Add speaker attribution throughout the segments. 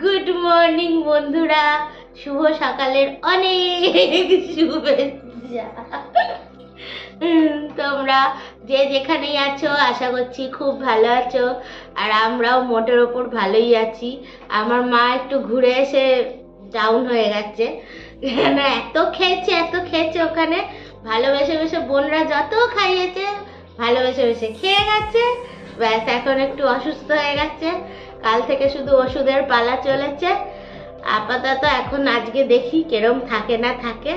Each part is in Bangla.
Speaker 1: গুড মর্নিং বন্ধুরা, শুভ সকালের অনেক শুভেচ্ছা। তোমরা যে যেখানেই আছো আশা করছি খুব ভালো আছো, আর আমরাও মোটের ওপর ভালোই আছি। আমার মা একটু ঘুরে এসে ডাউন হয়ে গেছে, না এত খেয়েছে ওখানে, ভালোবেসে বেসে বোনরা যত খাইয়েছে ভালোবেসে বেসে খেয়ে গেছে। ব্যাস এখন একটু অসুস্থ হয়ে গেছে, কাল থেকে শুধু ওষুধের পালা চলেছে। আপাতত এখন আজকে দেখি কেরম থাকে না থাকে।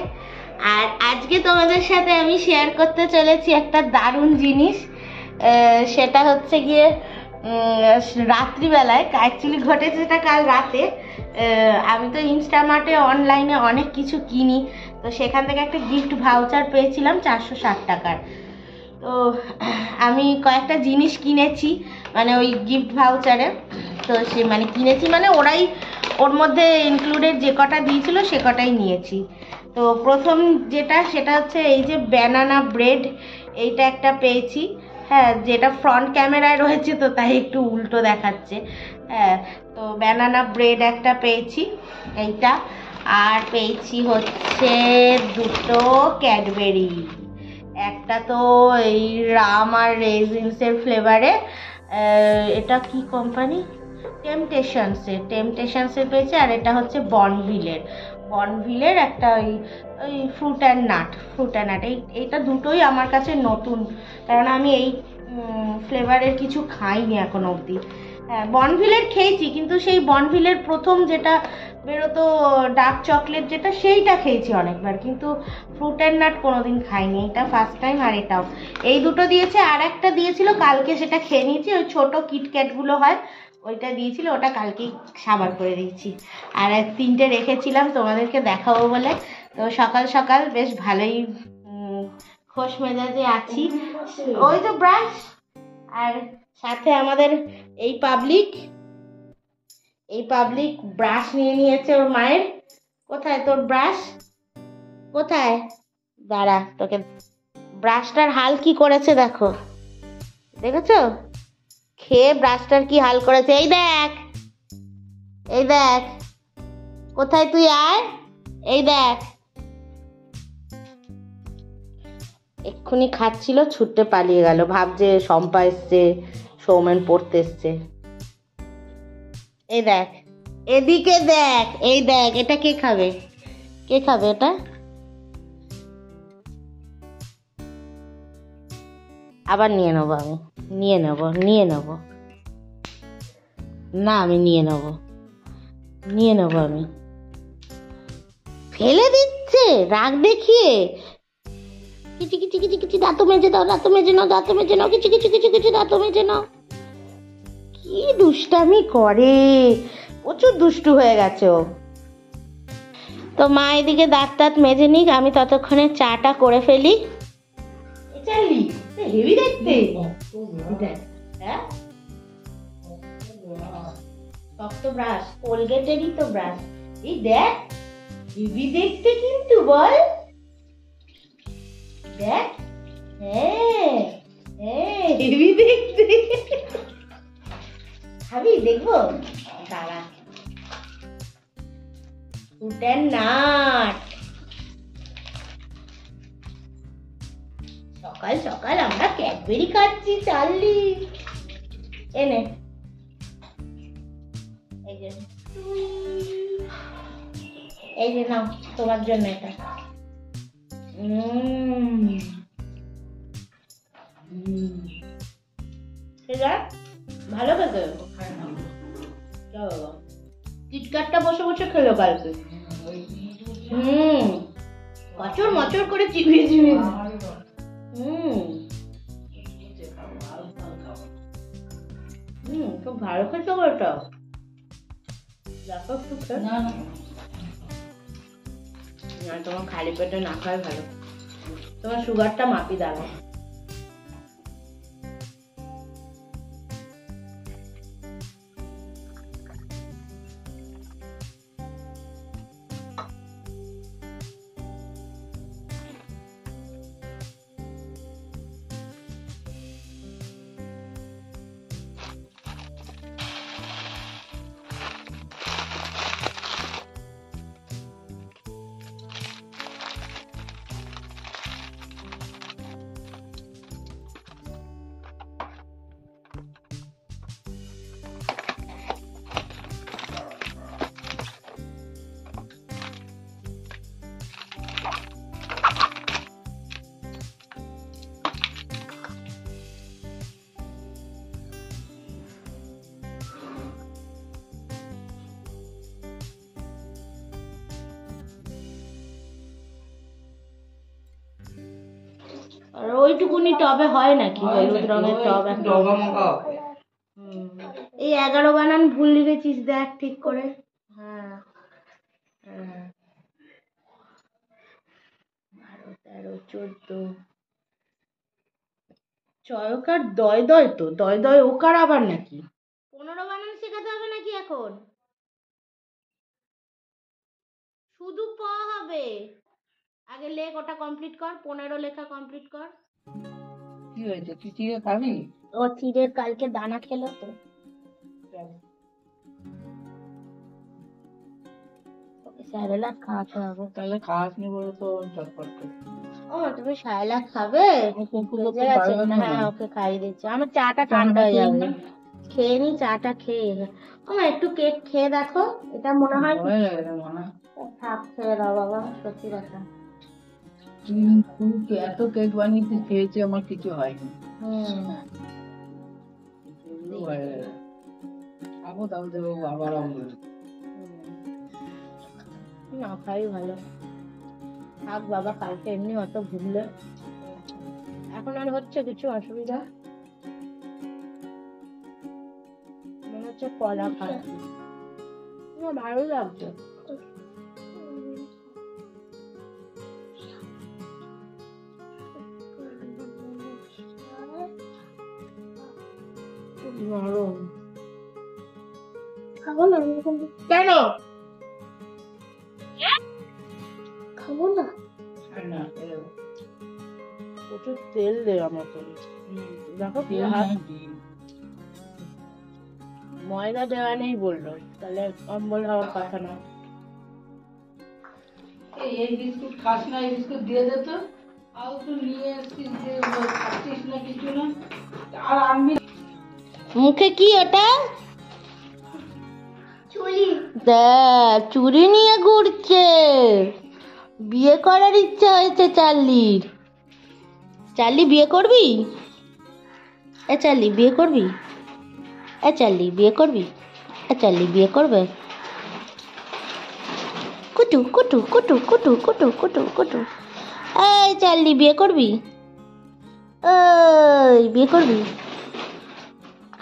Speaker 1: আর আজকে তোমাদের সাথে আমি শেয়ার করতে চলেছি একটা দারুণ জিনিস। সেটা হচ্ছে গিয়ে রাত্রিবেলায় অ্যাকচুয়ালি ঘটেছে সেটা কাল রাতে। আমি তো ইনস্টামার্টে অনলাইনে অনেক কিছু কিনি, তো সেখান থেকে একটা গিফট ভাউচার পেয়েছিলাম 460 টাকার। তো আমি কয়েকটা জিনিস কিনেছি মানে ওই গিফট ভাউচারে। তো সে মানে কিনেছি মানে ওরাই ওর মধ্যে ইনক্লুডেড যে কটা দিয়েছিল সে কটাই নিয়েছি। তো প্রথম যেটা সেটা হচ্ছে এই যে ব্যানানা ব্রেড, এইটা একটা পেয়েছি। হ্যাঁ, যেটা ফ্রন্ট ক্যামেরায় রয়েছে তো তাই একটু উল্টো দেখাচ্ছে। হ্যাঁ, তো ব্যানানা ব্রেড একটা পেয়েছি এইটা। আর পেয়েছি হচ্ছে দুটো ক্যাডবেরি, একটা তো এই রাম আর রেজিনসের ফ্লেভারে, এটা কি কোম্পানি, টেম্পটেশনসের পেয়েছে। আর এটা হচ্ছে বনভিলের একটা ওই ফ্রুট অ্যান্ড নাট এইটা দুটোই আমার কাছে নতুন, কারণ আমি এই ফ্লেভারের কিছু খাইনি এখন অবধি। হ্যাঁ, বনভিলের খেয়েছি, কিন্তু সেই বনভিলের প্রথম যেটা বেরোতো ডার্ক চকলেট যেটা, সেইটা খেয়েছি অনেকবার, কিন্তু ফ্রুট অ্যান্ড নাট কোনোদিন খাইনি, এটা ফার্স্ট টাইম। আর এটাও এই দুটো দিয়েছে। আর একটা দিয়েছিল কালকে, সেটা খেয়ে নিয়েছি, ওই ছোটো কিটক্যাটগুলো হয় ওইটা দিয়েছিল, ওটা কালকেই সাবার করে দিয়েছি। আর তিনটে রেখেছিলাম তোমাদেরকে দেখাবো বলে। তো সকাল সকাল বেশ ভালোই খোশ মেজাজে আছি। ওই তো ব্রাশ, আর সাথে আমাদের এই পাবলিক ব্রাশ নিয়ে নিয়েছে ওর মায়ের। কোথায় তোর ব্রাশ, কোথায়? দাঁড়া, তোকে ব্রাশটার হাল কি করেছে দেখো, দেখেছো? খেয়ে ব্রাশটার কি হাল করেছে। এই দেখ কোথায় তুই, আয়, এই দেখ। এক্ষুনি খাচ্ছিল, ছুটতে পালিয়ে গেল, ভাবছে শম্পা এসছে, সৌমেন পড়তে এসছে। এই দেখ, এদিকে দেখ, এই দেখ, এটা কে খাবে এটা? আবার নিয়ে নেবো আমি, নিয়ে নেবো না, আমি নিয়ে নেবো আমি। ফেলে দিচ্ছে রাগ দেখিয়ে, কিচি কিচি কিচি কিচি, দাঁত মেজে নাও, কিচি কিচি কিচি কিচি, দাঁত মেজে নাও। কি দুষ্টামি করে, প্রচুর দুষ্টু হয়ে গেছে ও। তো মা এদিকে দাঁত মেজে নিক, আমি ততক্ষণে চাটা করে ফেলি। হেভি দেখতে, হ্যাঁ শক্ত ব্রাশ, কোলগেটেরই তো ব্রাশ। এই দেখ, হেভি দেখতে কিন্তু, বল দেখ। হ্যাঁ হেভি দেখতে। খাবি? দেখবো, দাঁড়া। ফ্রুট অ্যান্ড নাট, সকাল সকাল আমরা ক্যাডবেরি খাচ্ছি, চার্লি এনে। এই যে নাও তোমার জন্য এটা। ভালো খেতে, কিটক্যাটটা বসে বসে খেলো কালকে। মচর মচর করে চিবিয়ে খুব ভালো খেতে ওটা। দেখো না, তোমার খালি পেটে না খাওয়াই ভালো, তোমার সুগারটা মাপি দাঁড়াও। ওইটুকুনি টবে হয় নাকি? হলুদ রঙের টব এই 11 বানান ভুল লিখেছিস, দেখ ঠিক করে। হ্যাঁ 12, 13, 14 চয়কার দয় দয়, তো দয় দয় ওকার আবার নাকি? 15 বানান শেখাতে হবে নাকি এখন? শুধু প হবে। আগে লেখ, ওটা কমপ্লিট কর, 15 লেখা কমপ্লিট কর।
Speaker 2: কি হয়েছে, তুই চিড়ে খাবি?
Speaker 1: ও চিড়ের কালকে দানা খেলো তো। স্যারেলাক খাওয়াতে হবে।
Speaker 2: তাহলে খাস নি বলে তো চটপট করে।
Speaker 1: ও তুমি স্যারেলাক খাবে? হ্যাঁ ওকে খাইয়ে দিচ্ছি। আমার চাটা ঠান্ডা হয়ে যাবে, খেয়ে নি চাটা খেয়ে। ও একটু কেক খেয়ে দেখো, এটা মনে হয় থাক, খেয়ে দাও বাবা, সত্যি কথা।
Speaker 2: এত কেক বানিয়ে খেয়েছি, আমার কিছু হয়নি। খাবো তাহলে দেবো আবার
Speaker 1: না খাই ভালো। থাক বাবা, কালকে এমনি অত ঘুরলে এখন আর হচ্ছে কিছু অসুবিধা মনে হচ্ছে? কলা খাচ্ছি, ভালো লাগছে। খাবো না কেন? খাবো না, প্রচুর তেল দেয় আমাকে। দেখো ময়দা দেওয়া নেই বললো, তাহলে অম্বল হওয়ার কথা না।
Speaker 2: এই বিস্কুট খাস না, এই বিস্কুট দিয়ে দে তো। আর তুই নিয়ে এসছিস যে খাচ্ছিস না কিছু না। আর আমি
Speaker 1: মুখে কি ওটা? দেখ চুড়ি নিয়ে ঘুরছে। বিয়ে করার ইচ্ছা হয়েছে চার্লির। চার্লি বিয়ে করবি? এ চার্লি বিয়ে করবি? এ চার্লি বিয়ে করবি? এ চার্লি বিয়ে করবে? কুটু কুটু কুটু কুটু কুটু কুটু কুটু। এই চার্লি বিয়ে করবি? ওই বিয়ে করবি?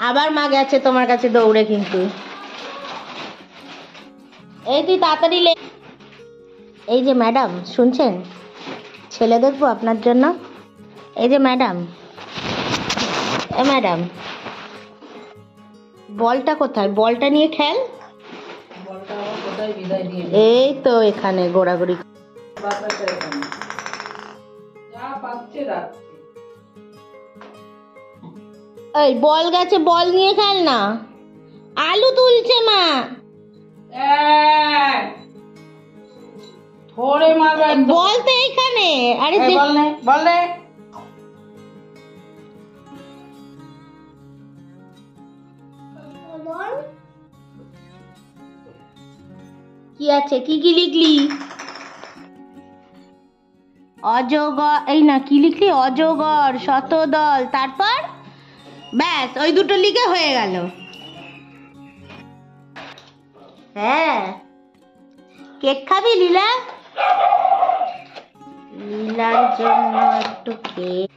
Speaker 1: আবার মা গেছে তোমার কাছে দৌড়ে, কিন্তু এই তুই তাড়াতাড়ি লে। এই যে ম্যাডাম শুনছেন, ছেলে দেখবো আপনার জন্য। এই যে ম্যাডাম, এ ম্যাডাম, বলটা কোথায়? বলটা নিয়ে খেল। এই তো এখানে ঘোরাঘুরি। এই বল গেছে, বল নিয়ে খেল না। আলু তুলছে মা।
Speaker 2: থোড়ে মারবে
Speaker 1: বল তো এইখানে। আরে
Speaker 2: বল নে, বল নে।
Speaker 1: কি আছে? কি কি লিখলি? অজগর, এই না কি লিখলি? অজগর, শতদল, তারপর ব্যাস ওই দুটো লিখে হয়ে গেল। হ্যাঁ কেক খাবি লীলা? লীলার জন্য একটু কেক।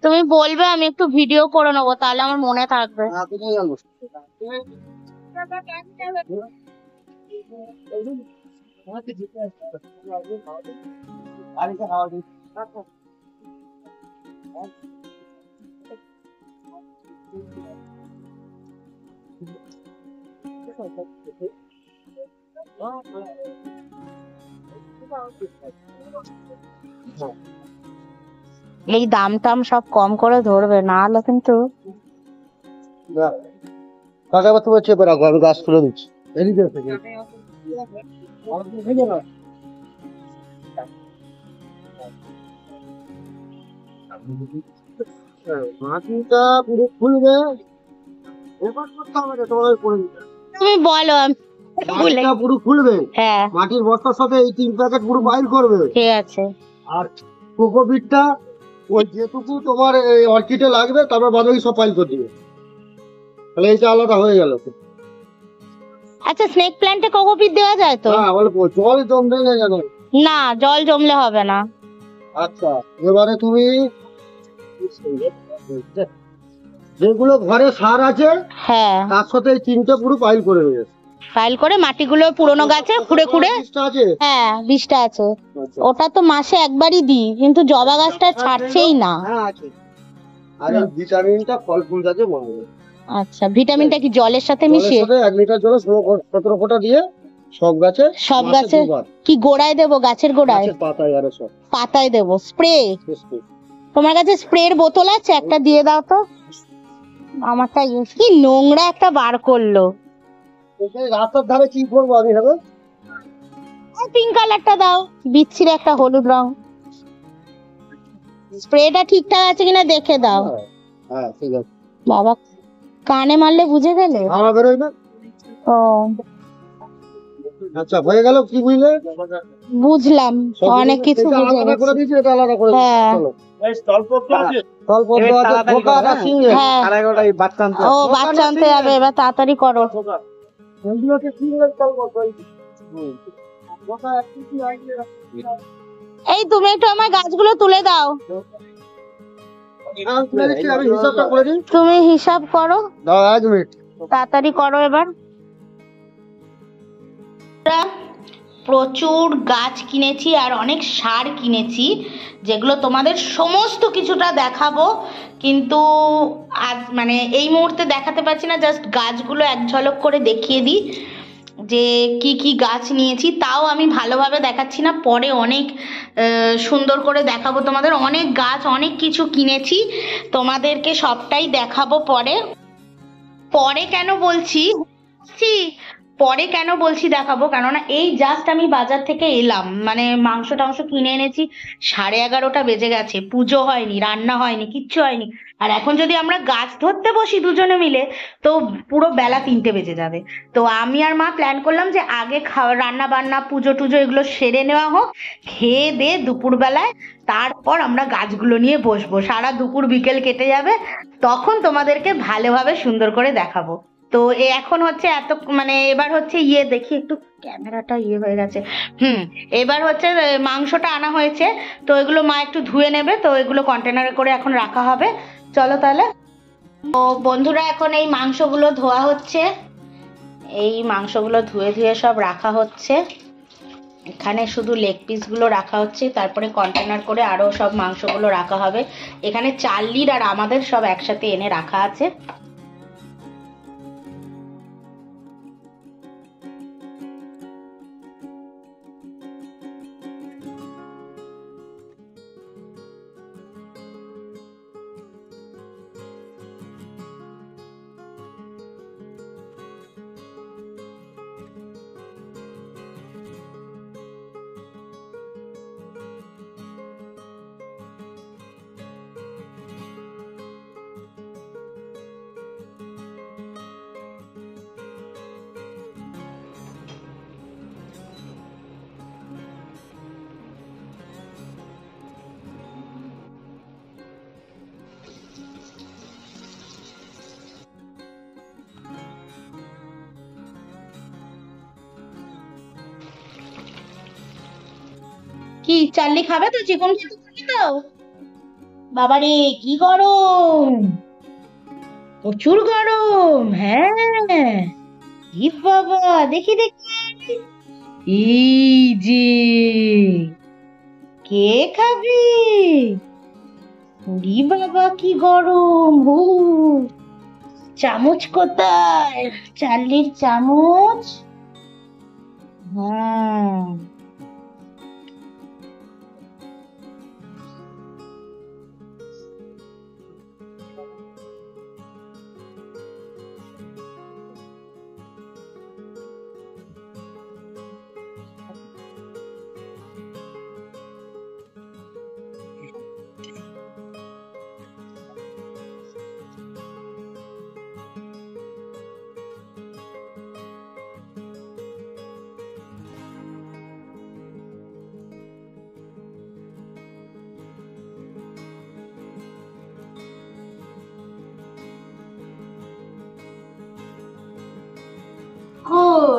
Speaker 1: তুমি বলবে, আমি একটু ভিডিও করে নেবো, তাহলে আমার মনে থাকবে। এই দাম টাম সব কম করে ধরবে, না হলে কিন্তু।
Speaker 3: কাকা তুমি চেপে রাখো, আমি গাছ তুলে দিচ্ছি। মাটিটা পুরো খুলবে,
Speaker 1: তুমি বলো,
Speaker 3: মাটিটা পুরো খুলবে।
Speaker 1: হ্যাঁ
Speaker 3: মাটির বস্তার সাথে এই 3 প্যাকেট পুরো বাইর করবে।
Speaker 1: ঠিক আছে।
Speaker 3: আর কোকোপিটটা ওই যেটুকু তোমার এই অর্কিডে লাগবে তারপর বাদ বাকি সব পাইল করে দিবে, তাহলে এইটা আলাদা হয়ে গেল।
Speaker 1: আচ্ছা, স্নেক প্ল্যান্টে কোকোপিট দেওয়া যায় তো?
Speaker 3: হ্যাঁ, বলে জল জমবে না কেন?
Speaker 1: না, জল জমলে হবে না।
Speaker 3: আচ্ছা, এবারে তুমি যেগুলো ঘরে সার আছে
Speaker 1: হ্যাঁ,
Speaker 3: তার সাথে এই তিনটে পুরো পাইল করে দেবে।
Speaker 1: ফাইল করে মাটিগুলো পুরোনো গাছে খুঁড়ে খুঁড়ে।
Speaker 3: বীজটা আছে?
Speaker 1: হ্যাঁ, বীজটা আছে।
Speaker 3: আচ্ছা।
Speaker 1: ওটা তো মাসে একবারই দিই, কিন্তু জবা গাছটা ছাড়ছেই না।
Speaker 3: হ্যাঁ আছে। আর এই ভিটামিনটা ফল ফুল গাছে বানাবে।
Speaker 1: আচ্ছা, ভিটামিনটা কি জলের সাথে
Speaker 3: জলের
Speaker 1: মিশিয়ে?
Speaker 3: সাথে 1 লিটার জলে 17 ফোঁটা দিয়ে সব গাছে
Speaker 1: সব
Speaker 3: মাসে
Speaker 1: গাছে?
Speaker 3: দুবার।
Speaker 1: কি গোড়ায় দেবো, গাছের গোড়ায়?
Speaker 3: গাছের পাতায় আরে সব
Speaker 1: পাতায় দেবো স্প্রে?
Speaker 3: স্প্রে।
Speaker 1: তোমার কাছে স্প্রের বোতল আছে? একটা দিয়ে দাও তো। আমারটা কি নোংরা একটা বার করলো।
Speaker 3: এই রাস্তার ধারে কি করবো আমি হবে?
Speaker 1: পিঙ্ক কালারটা দাও, বিচ্ছিরি একটা হলুদ রং। স্প্রেটা ঠিকঠাক আছে কিনা দেখে দাও।
Speaker 3: হ্যাঁ ঠিক আছে।
Speaker 1: বাবা, কানে মারলে বুঝে গেলে?
Speaker 3: আমার বেরোয় না।
Speaker 1: ও,
Speaker 3: আচ্ছা হয়ে গেল, কি বুঝলে?
Speaker 1: বুঝলাম, অনেক কিছু
Speaker 3: এটা
Speaker 1: বুঝে
Speaker 3: আলাদা করে
Speaker 1: গেছি।
Speaker 3: দিয়েছি, এটা আলাদা করে দিয়েছি।
Speaker 1: হ্যাঁ।
Speaker 3: চলো। স্থলপদ্ম আছে, ধোকা না সিঙ্গেল।
Speaker 1: হ্যাঁ, ও বাচ্চা আনতে যাবে, এবার তাড়াতাড়ি করো।
Speaker 3: এগুলোকে সিঙ্গেল স্থলপদ্ম। ধোকা একটু আইডিয়া রাখছি।
Speaker 1: এই তুমি একটু আমার গাছগুলো তুলে দাও।
Speaker 3: আমি হিসাবটা করে দিই।
Speaker 1: তুমি হিসাব করো,
Speaker 3: দাও 1 মিনিট।
Speaker 1: তাড়াতাড়ি করো এবার। প্রচুর গাছ কিনেছি আর অনেক সার কিনেছি, যেগুলো তোমাদের সমস্ত কিছুটা দেখাবো, কিন্তু আজ মানে এই মুহূর্তে দেখাতে পারছি না। জাস্ট গাছগুলো এক ঝলক করে দেখিয়ে দিই যে কি কি গাছ নিয়েছি। তাও আমি ভালোভাবে দেখাচ্ছি না, পরে অনেক সুন্দর করে দেখাবো তোমাদের। অনেক গাছ, অনেক কিছু কিনেছি, তোমাদেরকে সবটাই দেখাবো পরে। পরে কেন বলছি পরে কেন বলছি দেখাবো, কেননা এই জাস্ট আমি বাজার থেকে এলাম, মানে মাংস টাংস কিনে এনেছি, 11:30টা বেজে গেছে, পুজো হয়নি, রান্না হয়নি, কিচ্ছু হয়নি। আর এখন যদি আমরা গাছ ধরতে বসি দুজনে মিলে, তো পুরো বেলা 3টে বেজে যাবে। তো আমি আর মা প্ল্যান করলাম যে আগে খাওয়া, রান্না বান্না, পুজো টুজো এগুলো সেরে নেওয়া হোক, খেয়ে দিয়ে দুপুরবেলায় তারপর আমরা গাছগুলো নিয়ে বসবো। সারা দুপুর বিকেল কেটে যাবে, তখন তোমাদেরকে ভালোভাবে সুন্দর করে দেখাবো। তো এখন হচ্ছে এত মানে এবার হচ্ছে দেখি একটু ক্যামেরাটা হয়ে গেছে। এবার হচ্ছে মাংসটা আনা হয়েছে, তো এগুলো মা একটু ধুয়ে নেবে, তো এগুলো কন্টেনারে করে এখন রাখা হবে। চলো তাহলে। তো বন্ধুরা, এখন এই মাংসগুলো ধোয়া হচ্ছে, এই মাংসগুলো ধুয়ে ধুয়ে সব রাখা হচ্ছে। এখানে শুধু লেগ পিসগুলো রাখা হচ্ছে, তারপরে কন্টেনার করে আরও সব মাংসগুলো রাখা হবে। এখানে চার্লির আর আমাদের সব একসাথে এনে রাখা আছে। কি চার্লি খাবে তো? চিকন চিকন খাবি তো? বাবারে কি গরম, প্রচুর গরম। হ্যাঁ, ই বাবা, দেখি দেখি, এই যে কে খাবে? ওরে বাবা কি গরম। চামচ কোথায়? চার্লির চামচ। হ্যাঁ,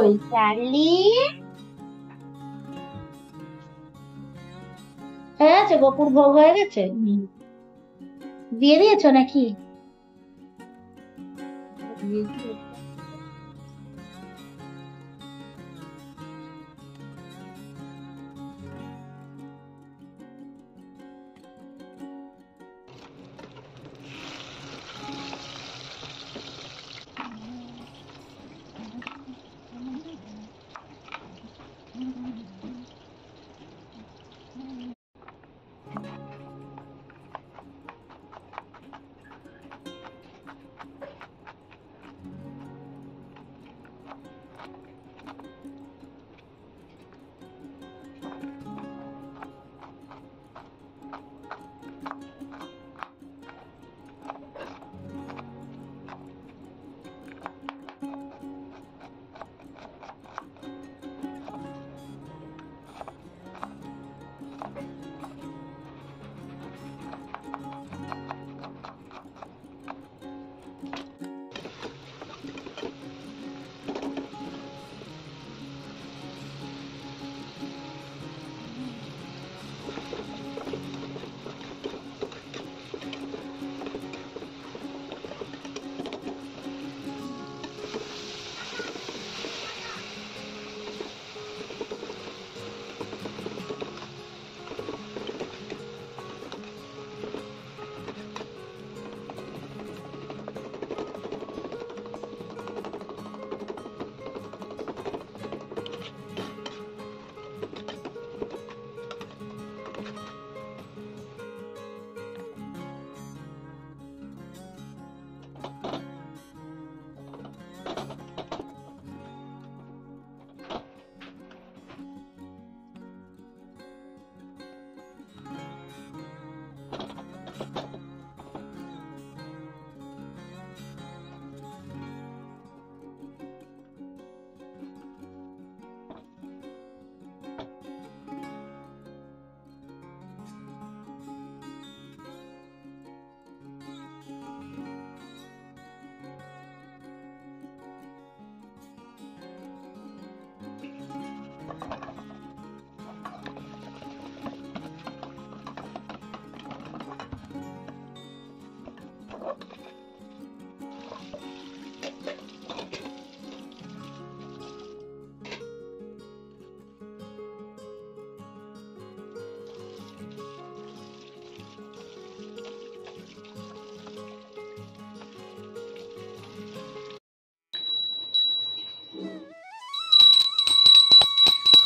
Speaker 1: কই চার্লি? হয়ে গেছে, গোপুর ভোগ হয়ে গেছে, দিয়ে দিয়েছো নাকি?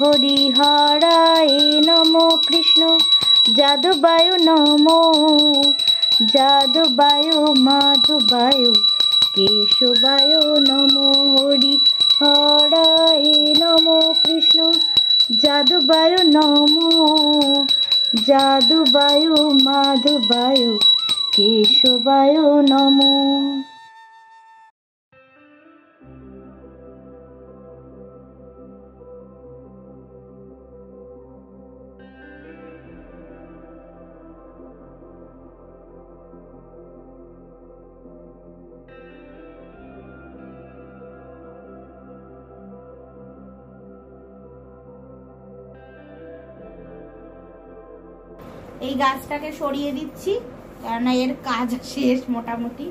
Speaker 1: হরিহরায় নমো কৃষ্ণ যাদবায় নমো, যাদবায় মাধবায় কেশবায় নমো। হরিহরায় নমো কৃষ্ণ যাদবায় নমো, যাদবায় মাধবায় কেশবায় নমো। এই গাছটাকে সরিয়ে দিচ্ছি, কেননা এর কাজ শেষ মোটামুটি,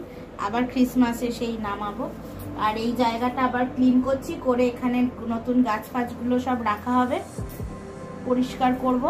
Speaker 1: আবার ক্রিসমাসে সেই নামাবো। আর এই জায়গাটা আবার ক্লিন করছি, করে এখানে নতুন গাছ ফাছগুলো সব রাখা হবে, পরিষ্কার করব।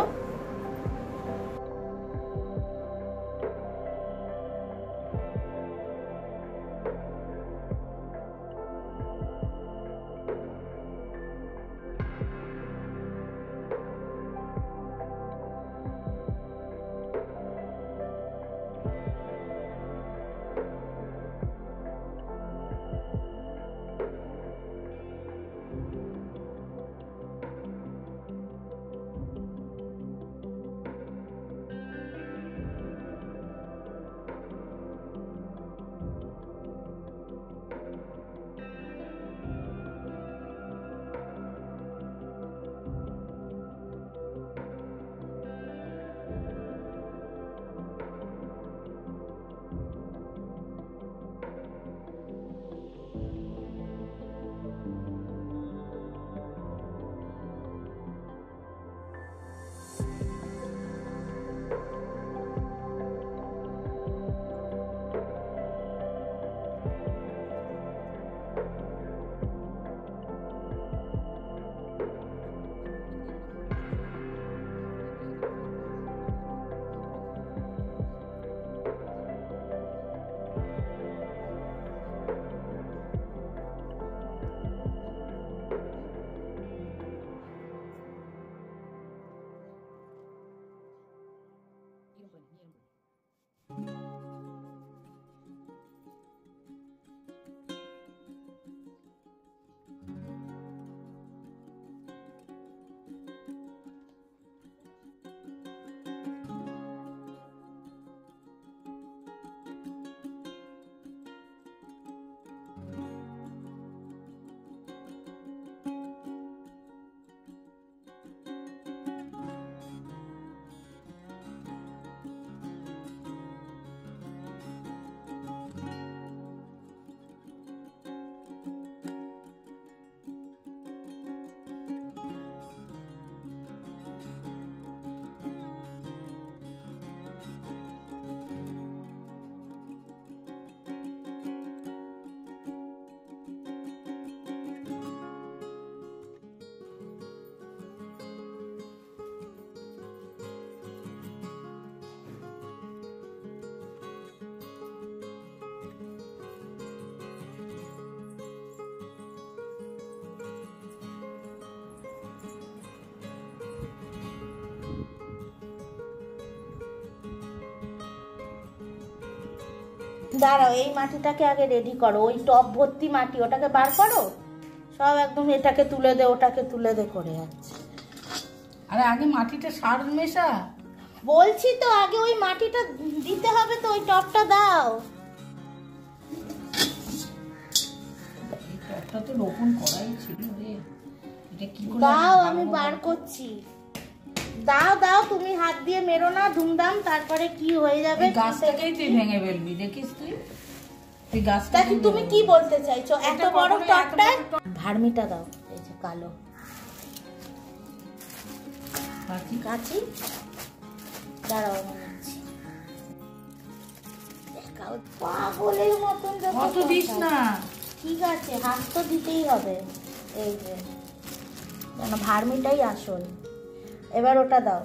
Speaker 1: দাঁড়াও, এই মাটিটাকে আগে রেডি করো। ওই টব ভর্তি মাটি, ওটাকে বার করো। সব একদম এটাকে তুলে দে, ওটাকে তুলে দে করে যাচ্ছে।
Speaker 2: আরে আগে মাটিটা সার মেশা।
Speaker 1: বলছি তো আগে ওই মাটিটা দিতে হবে, তো ওই টবটা দাও।
Speaker 2: এই টবটা তো রোপণ করাই ছিল রে, এটা কি করে
Speaker 1: দাও, আমি বার করছি। দাও দাও, তুমি হাত দিয়ে মেরো না ধুমধাম, তারপরে কি হয়ে যাবে।
Speaker 2: গাছটাকেই তুই ভেঙে ফেলবি, দেখিস তুই গাছটা।
Speaker 1: দেখি তুমি কি বলতে চাইছো। এত বড় টবটা ভার্মিটা দাও, এই যে কালো কাঁচি। দাঁড়াও, আমি নিচ্ছি। দেখাও, পাগলের মতন
Speaker 2: অত দিস না।
Speaker 1: ঠিক আছে, হাত তো দিতেই হবে। এই যে ভার্মিটাই আসল। এবার ওটা দাও।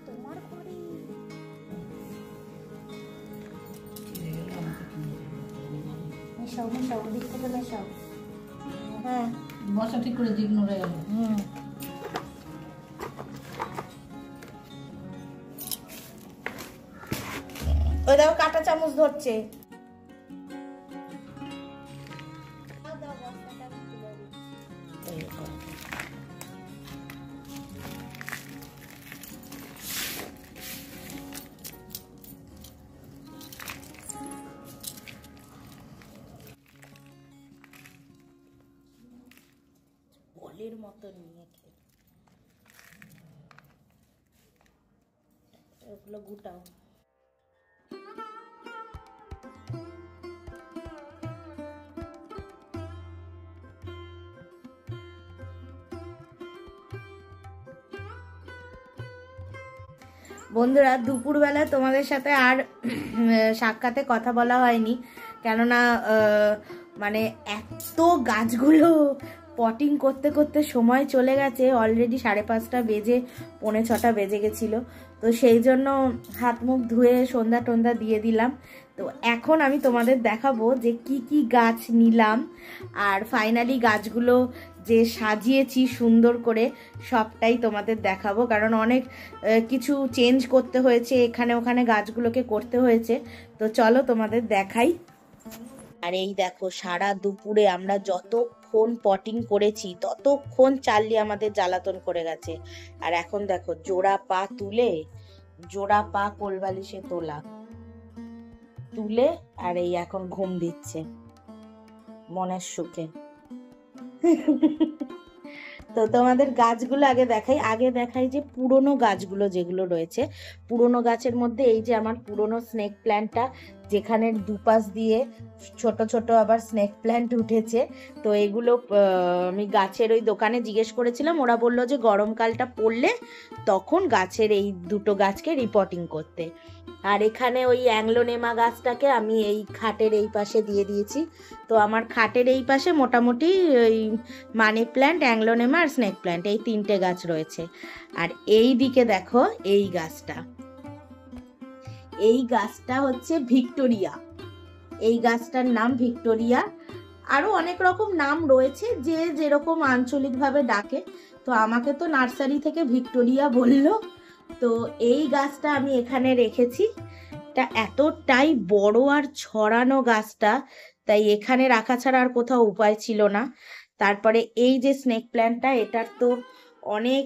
Speaker 1: তোমার ঘরে মেশাও মেশাও, দিক থেকে মেশাও। হ্যাঁ,
Speaker 2: বসা ঠিক করে দিক নড়ে গেল।
Speaker 1: ওই দেখো কাঁটা চামচ ধরছে। বলের মতো নিয়ে খেয়ে ওগুলো গুটাও। বন্ধুরা, দুপুরবেলা তোমাদের সাথে আর সাক্ষাতে কথা বলা হয়নি, কেননা মানে এত গাছগুলো পটিং করতে করতে সময় চলে গেছে। অলরেডি 5:30 বেজে 5:45 বেজে গেছিলো। তো সেই জন্য হাত মুখ ধুয়ে সন্ধ্যা টন্ধা দিয়ে দিলাম। তো এখন আমি তোমাদের দেখাবো যে কি কি গাছ নিলাম, আর ফাইনালি গাছগুলো যে সাজিয়েছি সুন্দর করে সবটাই তোমাদের দেখাবো। কারণ অনেক কিছু চেঞ্জ করতে হয়েছে, এখানে ওখানে গাছগুলোকে করতে হয়েছে। তো চলো তোমাদের দেখাই। আর এই দেখো, সারা দুপুরে আমরা যতক্ষণ পটিং করেছি ততক্ষণ চার্লি আমাদের জ্বালাতন করে গেছে। আর এখন দেখো, জোড়া পা কোলবালিশে তুলে আর এই এখন ঘুম দিচ্ছে মনের সুখে। তো তোমাদের গাছগুলো আগে দেখাই যে পুরনো গাছগুলো যেগুলো রয়েছে। পুরনো গাছের মধ্যে এই যে আমার পুরনো স্নেক প্ল্যান্টটা, যেখানে দুপাশ দিয়ে ছোট ছোট আবার স্নেক প্ল্যান্ট উঠেছে। তো এগুলো আমি গাছের ওই দোকানে জিজ্ঞেস করেছিলাম, ওরা বললো যে গরমকালটা পড়লে তখন গাছের এই দুটো গাছকে রিপোর্টিং করতে। আর এখানে ওই অ্যাংলোনেমা গাছটাকে আমি এই খাটের এই পাশে দিয়ে দিয়েছি। তো আমার খাটের এই পাশে মোটামুটি ওই মানি প্ল্যান্ট, অ্যাংলোনেমা আর স্নেক প্ল্যান্ট এই 3টে গাছ রয়েছে। আর এই দিকে দেখো এই গাছটা, এই গাছটা হচ্ছে ভিক্টোরিয়া। এই গাছটার নাম ভিক্টোরিয়া। আরো অনেক রকম নাম রয়েছে, যে যেরকম আঞ্চলিকভাবে ডাকে। তো আমাকে তো নার্সারি থেকে ভিক্টোরিয়া বললো। তো এই গাছটা আমি এখানে রেখেছি। এটা এতটাই বড় আর ছড়ানো গাছটা, তাই এখানে রাখা ছাড়া আর কোথাও উপায় ছিল না। তারপরে এই যে স্নেক প্ল্যান্টটা, এটার তো অনেক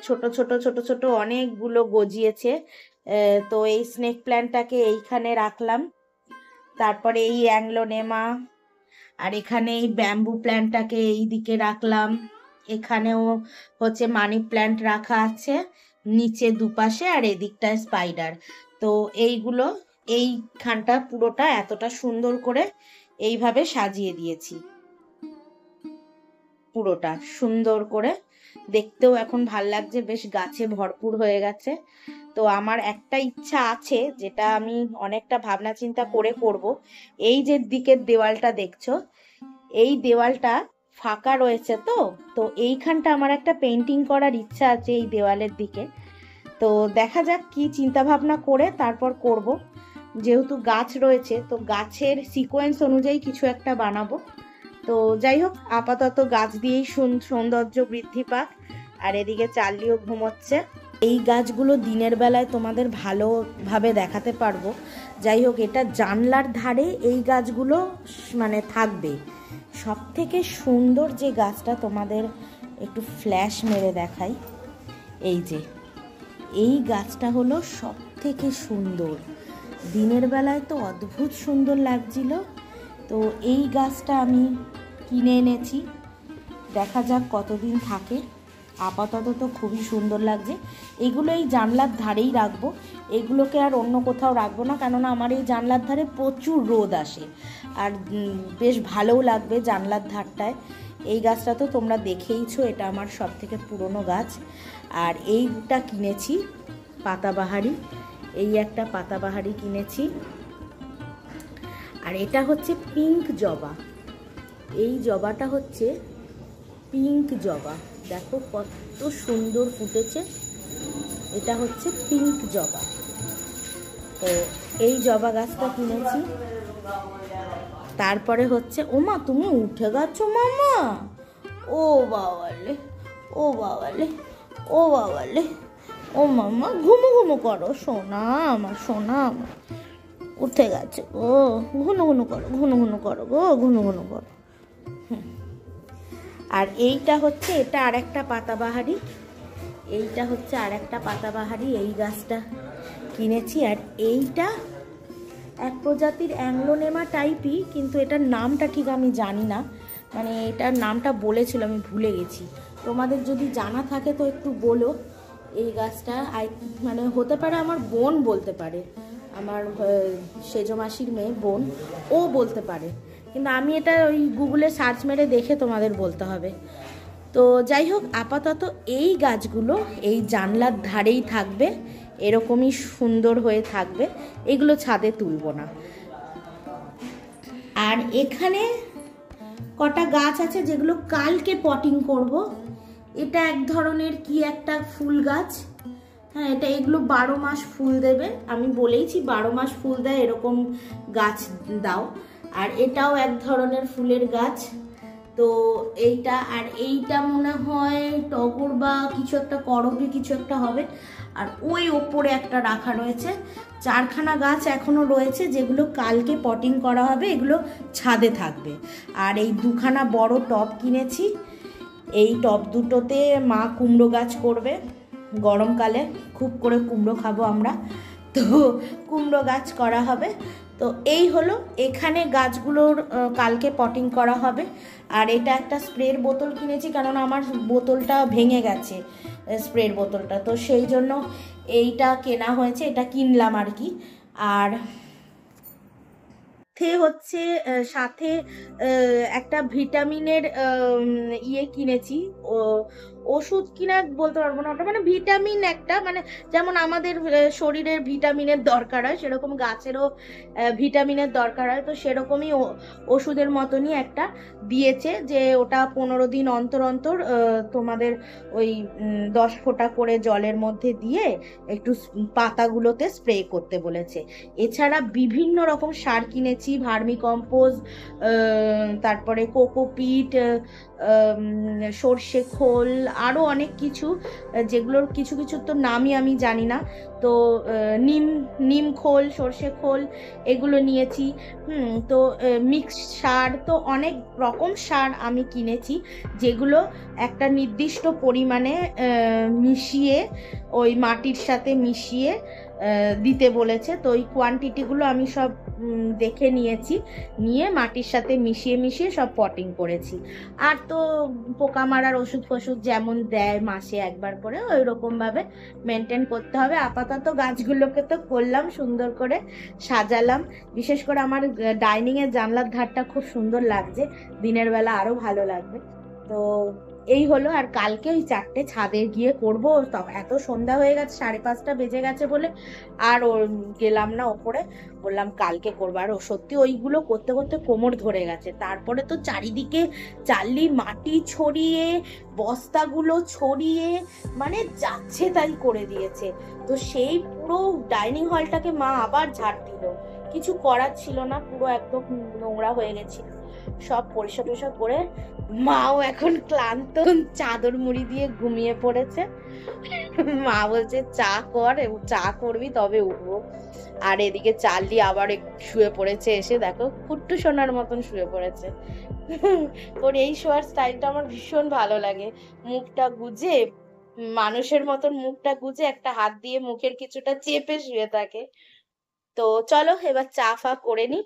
Speaker 1: ছোট ছোট ছোট ছোট অনেকগুলো গজিয়েছে। তো এই স্নেক প্ল্যান্টটাকে এইখানে রাখলাম। তারপরে এই অ্যাংলোনেমা, আর এখানে এই ব্যাম্বু প্ল্যান্টটাকে এই দিকে রাখলাম। এখানেও হচ্ছে মানি প্ল্যান্ট রাখা আছে নিচে দুপাশে, আর এদিকটায় স্পাইডার। তো এইগুলো এইখানটা পুরোটা এতটা সুন্দর করে এইভাবে সাজিয়ে দিয়েছি, পুরোটা সুন্দর করে। দেখতেও এখন ভাল লাগছে, বেশ গাছে ভরপুর হয়ে গেছে। তো আমার একটা ইচ্ছা আছে, যেটা আমি অনেকটা ভাবনা চিন্তা করে করব। এই যে দিকের দেওয়ালটা দেখছো, এই দেওয়ালটা ফাঁকা রয়েছে। তো তো এইখানটা আমার একটা পেন্টিং করার ইচ্ছা আছে এই দেওয়ালের দিকে। তো দেখা যাক কি চিন্তা ভাবনা করে তারপর করব। যেহেতু গাছ রয়েছে, তো গাছের সিকোয়েন্স অনুযায়ী কিছু একটা বানাবো। তো যাই হোক, আপাতত গাছ দিয়েই সৌন্দর্য বৃদ্ধি পাক। আর এদিকে চার্লিও ঘুমোচ্ছে। এই গাছগুলো দিনের বেলায় তোমাদের ভালোভাবে দেখাতে পারবো। যাই হোক, এটা জানলার ধারে এই গাছগুলো মানে থাকবে। সব থেকে সুন্দর যে গাছটা তোমাদের একটু ফ্ল্যাশ মেরে দেখাই, এই যে এই গাছটা হলো সব থেকে সুন্দর। দিনের বেলায় তো অদ্ভুত সুন্দর লাগছিল। তো এই গাছটা আমি কিনে এনেছি, দেখা যাক কতদিন থাকে। আপাতত তো খুবই সুন্দর লাগছে। এগুলো এই জানলার ধারেই রাখবো, এগুলোকে আর অন্য কোথাও রাখবো না, কেননা আমার এই জানলার ধারে প্রচুর রোদ আসে, আর বেশ ভালোও লাগবে জানলার ধারটায়। এই গাছটা তো তোমরা দেখেইছো, এটা আমার সব থেকে পুরনো গাছ। আর এইটা কিনেছি পাতাবাহারি, এই একটা পাতাবাহারি কিনেছি। আর এটা হচ্ছে পিঙ্ক জবা। এই জবাটা হচ্ছে পিঙ্ক জবা, দেখো কত সুন্দর ফুটেছে। এটা হচ্ছে পিঙ্ক জবা। তো এই জবা গাছটা কিনেছি। তারপরে হচ্ছে, ওমা তুমি উঠে গেছো মামা, ও বাবালে, ও বাবালে, ও বাবালে, ও মামা ঘুমো ঘুমো করো, সোনা আমার, সোনা আমার উঠে গেছে। ও ঘুনো ঘুনো করো, ঘুনো ঘুনো করো গো, ঘুনো ঘুনো করো। আর এইটা হচ্ছে, এটা আর একটা পাতাবাহারি, এইটা হচ্ছে আর একটা পাতাবাহারি। এই গাছটা কিনেছি। আর এইটা এক প্রজাতির অ্যাংলোনেমা টাইপই, কিন্তু এটার নামটা ঠিক আমি জানি না, মানে এটার নামটা বলেছিল, আমি ভুলে গেছি। তোমাদের যদি জানা থাকে তো একটু বলো। এই গাছটা মানে হতে পারে আমার বোন বলতে পারে, আমার সেজো মাসির মেয়ে বোন, ও বলতে পারে, কিন্তু আমি এটা ওই গুগলে সার্চ মেরে দেখে তোমাদের বলতে হবে। তো যাই হোক, আপাতত এই গাছগুলো এই জানলার ধারেই থাকবে, এরকমই সুন্দর হয়ে থাকবে, এগুলো ছাদে তুলব না। আর এখানে কটা গাছ আছে যেগুলো কালকে পটিং করব। এটা এক ধরনের কি একটা ফুল গাছ, হ্যাঁ এটা, এগুলো 12 মাস ফুল দেবে, আমি বলেইছি 12 মাস ফুল দেয় এরকম গাছ দাও। আর এটাও এক ধরনের ফুলের গাছ। তো এইটা, আর এইটা মনে হয় টগর বা কিছু একটা, করবী কিছু একটা হবে। আর ওই ওপরে একটা রাখা রয়েছে। 4খানা গাছ এখনো রয়েছে যেগুলো কালকে পটিং করা হবে, এগুলো ছাদে থাকবে। আর এই 2খানা বড় টব কিনেছি, এই টব দুটোতে মা কুমড়ো গাছ করবে। গরমকালে খুব করে কুমড়ো খাবো আমরা, তো কুমড়ো গাছ করা হবে। তো এই হলো, এখানে গাছগুলোর কালকে পটিং করা হবে। আর এটা একটা স্প্রের বোতল কিনেছি, কারণ আমার বোতলটা ভেঙে গেছে, স্প্রের বোতলটা, তো সেই জন্য এইটা কেনা হয়েছে, এটা কিনলাম আর কি। আর হচ্ছে সাথে একটা ভিটামিনের ইয়ে কিনেছি, ওষুধ কিনা বলতে পারবো না, ওটা মানে ভিটামিন একটা, মানে যেমন আমাদের শরীরের ভিটামিনের দরকার হয় সেরকম গাছেরও ভিটামিনের দরকার হয়, তো সেরকমই ওষুধের মতনই একটা দিয়েছে, যে ওটা 15 দিন অন্তর অন্তর তোমাদের ওই 10 ফোঁটা করে জলের মধ্যে দিয়ে একটু পাতাগুলোতে স্প্রে করতে বলেছে। এছাড়া বিভিন্ন রকম সার কিনেছি, ভার্মি কম্পোস্ট, তারপরে কোকোপিট, সর্ষে খোল, আরও অনেক কিছু, যেগুলোর কিছু কিছু তো নামই আমি জানি না। তো নিম নিম খোল, সর্ষে খোল, এগুলো নিয়েছি। তো মিক্স সার, তো অনেক রকম সার আমি কিনেছি, যেগুলো একটা নির্দিষ্ট পরিমাণে মিশিয়ে ওই মাটির সাথে মিশিয়ে দিতে বলেছে। তো ওই কোয়ান্টিটিগুলো আমি সব দেখে নিয়েছি, নিয়ে মাটির সাথে মিশিয়ে মিশিয়ে সব পটিং করেছি। আর তো পোকা মারার ওষুধ ফষুধ যেমন দেয় মাসে একবার করে, ওই রকমভাবে মেনটেন করতে হবে। আপাতত গাছগুলোকে তো করলাম, সুন্দর করে সাজালাম। বিশেষ করে আমার ডাইনিংয়ের জানলার ধারটা খুব সুন্দর লাগছে, দিনের বেলা আরও ভালো লাগবে। তো এই হলো। আর কালকে ওই 4টে ছাদে গিয়ে করবো, এত সন্ধ্যা হয়ে গেছে, 5:30 বেজে গেছে বলে আর গেলাম না ওপরে, বললাম কালকে করবো। আর সত্যি ওইগুলো করতে করতে কোমর ধরে গেছে। তারপরে তো চারিদিকে চারলি মাটি ছড়িয়ে, বস্তাগুলো ছড়িয়ে, মানে যাচ্ছে তাই করে দিয়েছে। তো সেই পুরো ডাইনিং হলটাকে মা আবার ঝাড় দিল, কিছু করার ছিল না, পুরো একদম নোংরা হয়ে গেছিল। সব পরিষ্কার টরিষ্কার করে মাও এখন ক্লান্ত, চাদর মুড়ি দিয়ে ঘুমিয়ে পড়েছে। মা বলছে চা কর, চা করবি তবে উঠবো। আর এদিকে চার্লি আবার শুয়ে পড়েছে, এসে দেখো কুট্টু সোনার মতন শুয়ে পড়েছে। ওর এই শোয়ার স্টাইলটা আমার ভীষণ ভালো লাগে, মুখটা গুজে, মানুষের মতন মুখটা গুজে একটা হাত দিয়ে মুখের কিছুটা চেপে শুয়ে থাকে। তো চলো এবার চা ফা করে নি।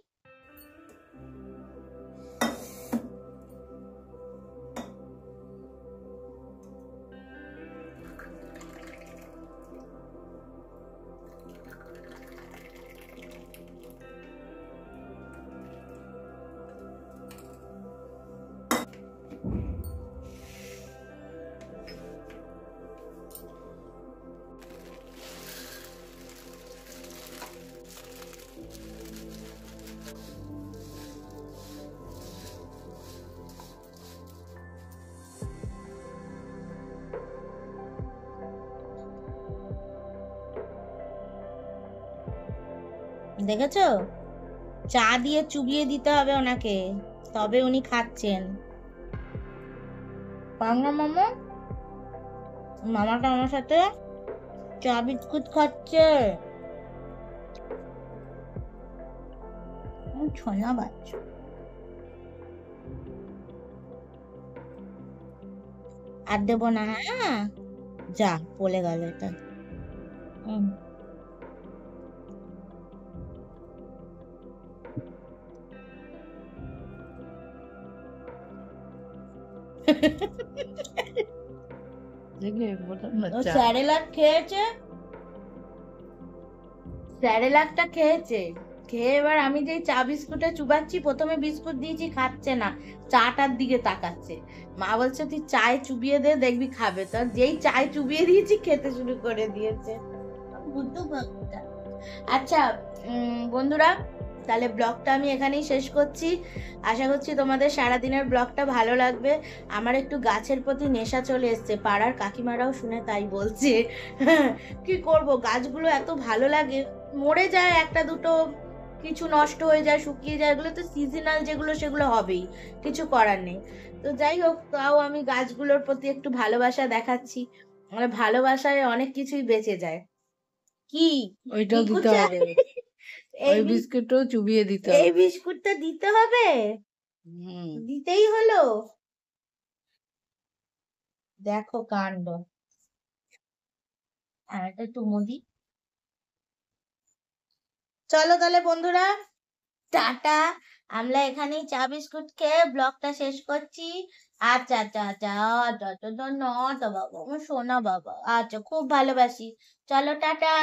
Speaker 1: দেখেছো, চা দিয়ে চুবিয়ে দিতে হবে ওনাকে, তবে উনি খাচ্ছেন। পাঙ্গা মামা, মামাটা আমার সাথে চা বিস্কুট খাচ্ছে। ছোনা বাচ্চা, আর দেবো না, হ্যাঁ যা বলে গেল এটা। স্যারেলাক খেয়েছে, স্যারেলাকটা খেয়েছে, খেয়ে এবার আমি যে চা বিস্কুটে চুবাচ্ছি, প্রথমে বিস্কুট দিয়েছি খাচ্ছে না, চাটার দিকে তাকাচ্ছে। মা বলছে তুই চায় চুবিয়ে দে, দেখবি খাবে। তো যেই চায় চুবিয়ে দিয়েছি খেতে শুরু করে দিয়েছে। আচ্ছা বন্ধুরা, তাহলে ব্লগটা আমি এখানেই শেষ করছি। আশা করছি তোমাদের সারাদিনের ব্লগটা ভালো লাগবে। আমার একটু গাছের প্রতি নেশা চলে এসছে, পাড়ার কাকিমারাও শুনে তাই বলছে। কি করব, গাছগুলো এত ভালো লাগে, মরে যায় একটা দুটো, কিছু নষ্ট হয়ে যায়, শুকিয়ে যায়, এগুলো তো সিজনাল, যেগুলো সেগুলো হবেই, কিছু করার নেই। তো যাই হোক, তাও আমি গাছগুলোর প্রতি একটু ভালোবাসা দেখাচ্ছি। মানে ভালোবাসায় অনেক কিছুই বেঁচে যায়। কি
Speaker 2: ওইটাও দিতে হবে, ওই বিস্কুটটাও চুবিয়ে দিতে হবে,
Speaker 1: এই বিস্কুটটা দিতে হবে, দিতেই হলো। দেখো কাণ্ড। আর এটা একটু মুদি। চলো তাহলে বন্ধুরা, টাটা। আমরা এখানেই চা বিস্কুট খেয়ে ব্লগটা শেষ করছি। আচ্ছা আচ্ছা আচ্ছা আচ্ছা, নটা বাবা, আমার সোনা বাবা, আচ্ছা খুব ভালোবাসি। চলো টাটা।